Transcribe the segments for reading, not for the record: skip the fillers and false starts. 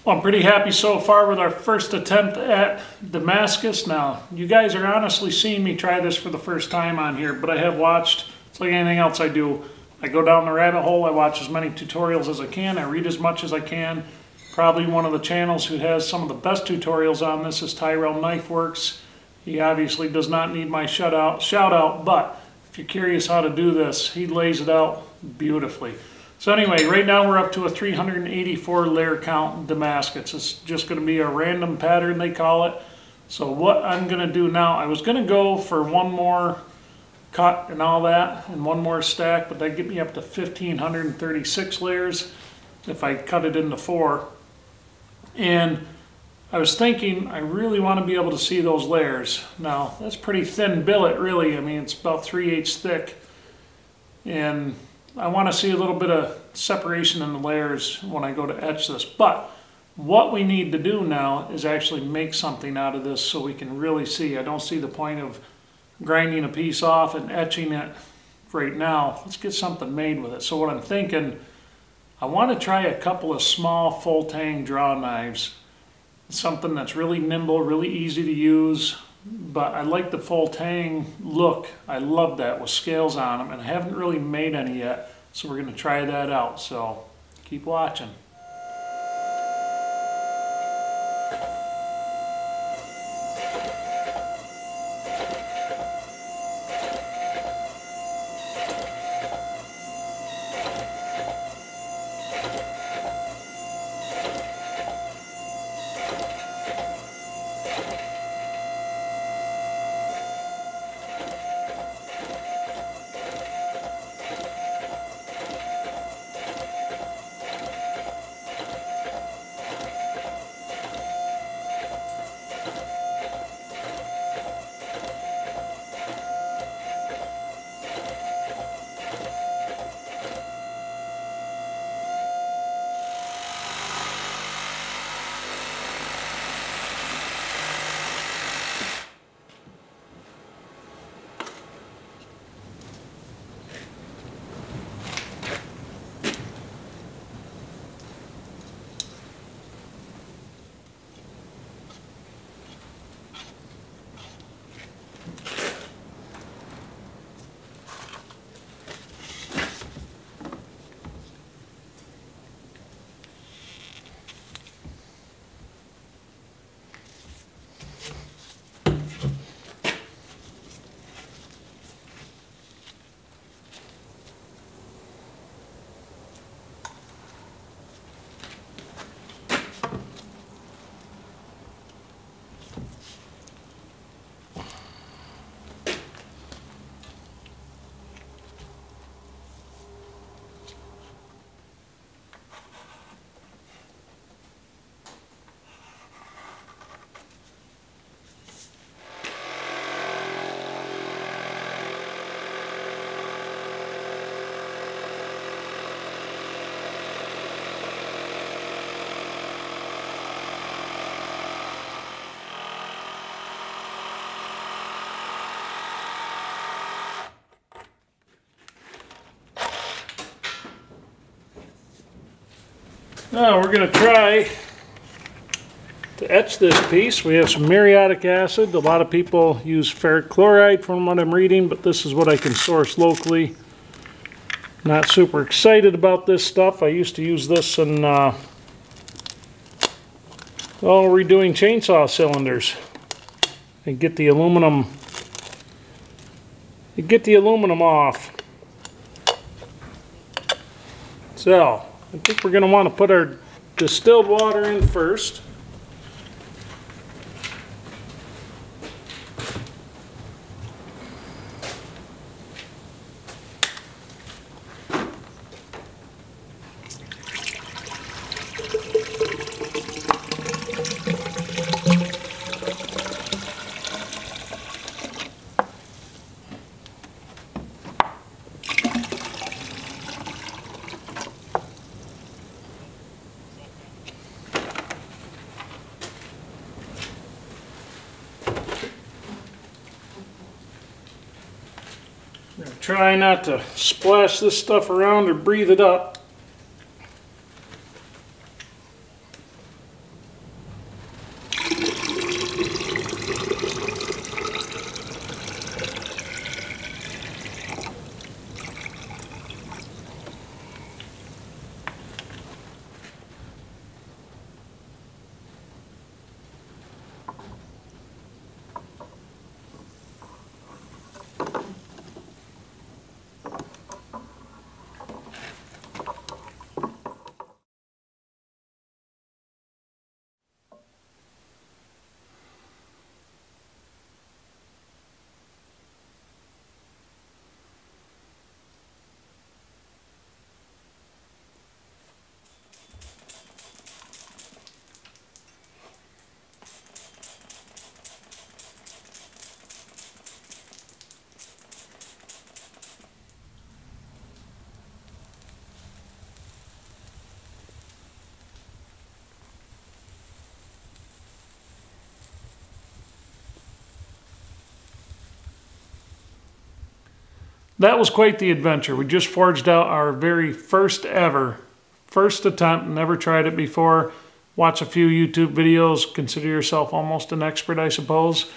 Well, I'm pretty happy so far with our first attempt at Damascus. Now, you guys are honestly seeing me try this for the first time on here, but I have watched. It's like anything else I do. I go down the rabbit hole, I watch as many tutorials as I can, I read as much as I can. Probably one of the channels who has some of the best tutorials on this is Tyrell Knife Works. He obviously does not need my shout out, but if you're curious how to do this, he lays it out beautifully. So anyway, right now we're up to a 384 layer count Damascus. It's just going to be a random pattern, they call it. So what I'm going to do now, I was going to go for one more cut and all that, and one more stack, but that'd get me up to 1,536 layers if I cut it into 4. And I was thinking, I really want to be able to see those layers. Now, that's pretty thin billet, really. I mean, it's about 3/8 thick. And I want to see a little bit of separation in the layers when I go to etch this. But what we need to do now is actually make something out of this so we can really see. I don't see the point of grinding a piece off and etching it right now. Let's get something made with it. So what I'm thinking, I want to try a couple of small full tang draw knives. Something that's really nimble, really easy to use, but I like the full tang look. I love that with scales on them, and I haven't really made any yet, so we're going to try that out. So keep watching. Now we're going to try to etch this piece. We have some muriatic acid. A lot of people use ferric chloride from what I'm reading, but this is what I can source locally. Not super excited about this stuff. I used to use this in redoing chainsaw cylinders. And get the aluminum off. So I think we're going to want to put our distilled water in first. Try not to splash this stuff around or breathe it up. that was quite the adventure. We just forged out our very first attempt, never tried it before. Watch a few YouTube videos, consider yourself almost an expert, I suppose.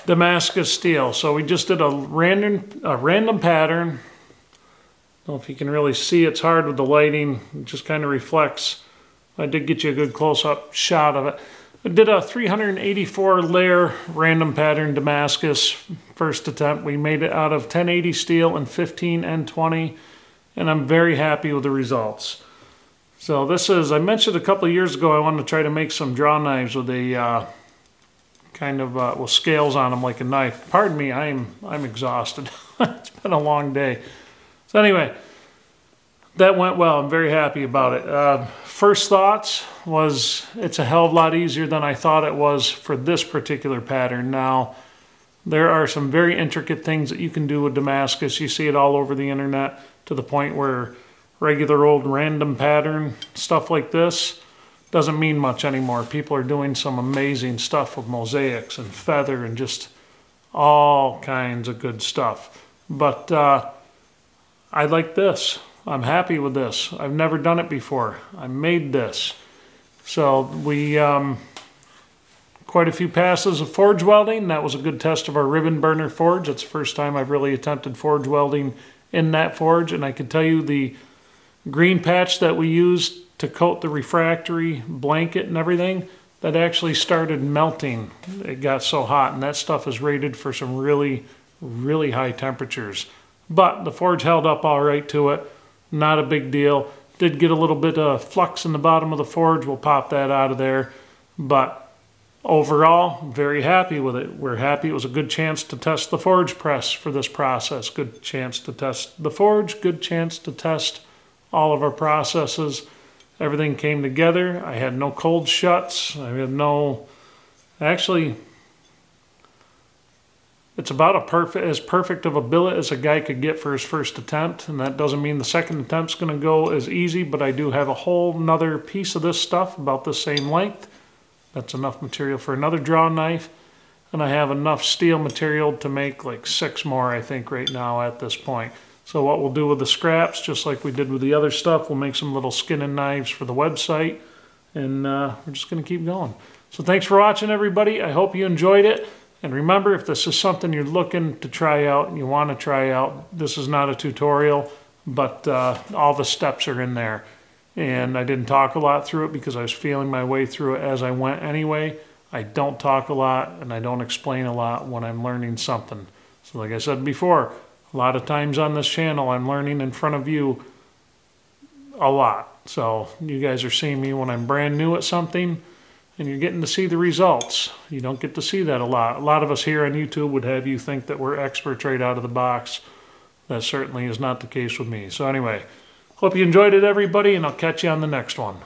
Damascus steel. So we just did a random pattern. I don't know if you can really see, it's hard with the lighting, it just kind of reflects. I did get you a good close-up shot of it. I did a 384 layer random pattern Damascus first attempt. We made it out of 1080 steel and 15 N20, and I'm very happy with the results. So this is, I mentioned a couple of years ago I wanted to try to make some draw knives with a with scales on them like a knife. Pardon me, I'm exhausted. It's been a long day. So anyway, that went well. I'm very happy about it. First thoughts was it's a hell of a lot easier than I thought it was for this particular pattern. Now, there are some very intricate things that you can do with Damascus. You see it all over the internet to the point where regular old random pattern stuff like this doesn't mean much anymore. People are doing some amazing stuff with mosaics and feather and just all kinds of good stuff. But I like this. I'm happy with this. I've never done it before. I made this. So we quite a few passes of forge welding. That was a good test of our ribbon burner forge. It's the first time I've really attempted forge welding in that forge, and I can tell you the green patch that we used to coat the refractory blanket and everything, that actually started melting. It got so hot, and that stuff is rated for some really, really high temperatures. But the forge held up all right to it. Not a big deal. Did get a little bit of flux in the bottom of the forge. We'll pop that out of there. But overall, very happy with it. We're happy. It was a good chance to test the forge press for this process. Good chance to test the forge. Good chance to test all of our processes. Everything came together. I had no cold shuts. I had no... Actually, it's about as perfect of a billet as a guy could get for his first attempt. And that doesn't mean the second attempt's going to go as easy, but I do have a whole nother piece of this stuff about the same length. That's enough material for another draw knife. And I have enough steel material to make like 6 more, I think, right now at this point. So what we'll do with the scraps, just like we did with the other stuff, we'll make some little skinning knives for the website, and we're just going to keep going. So thanks for watching, everybody. I hope you enjoyed it. And remember, if this is something you're looking to try out and you want to try out, this is not a tutorial, but all the steps are in there. And I didn't talk a lot through it because I was feeling my way through it as I went anyway. I don't talk a lot and I don't explain a lot when I'm learning something. So like I said before, a lot of times on this channel, I'm learning in front of you a lot. So you guys are seeing me when I'm brand new at something, and you're getting to see the results. You don't get to see that a lot. A lot of us here on YouTube would have you think that we're experts right out of the box. That certainly is not the case with me. So anyway, hope you enjoyed it, everybody, and I'll catch you on the next one.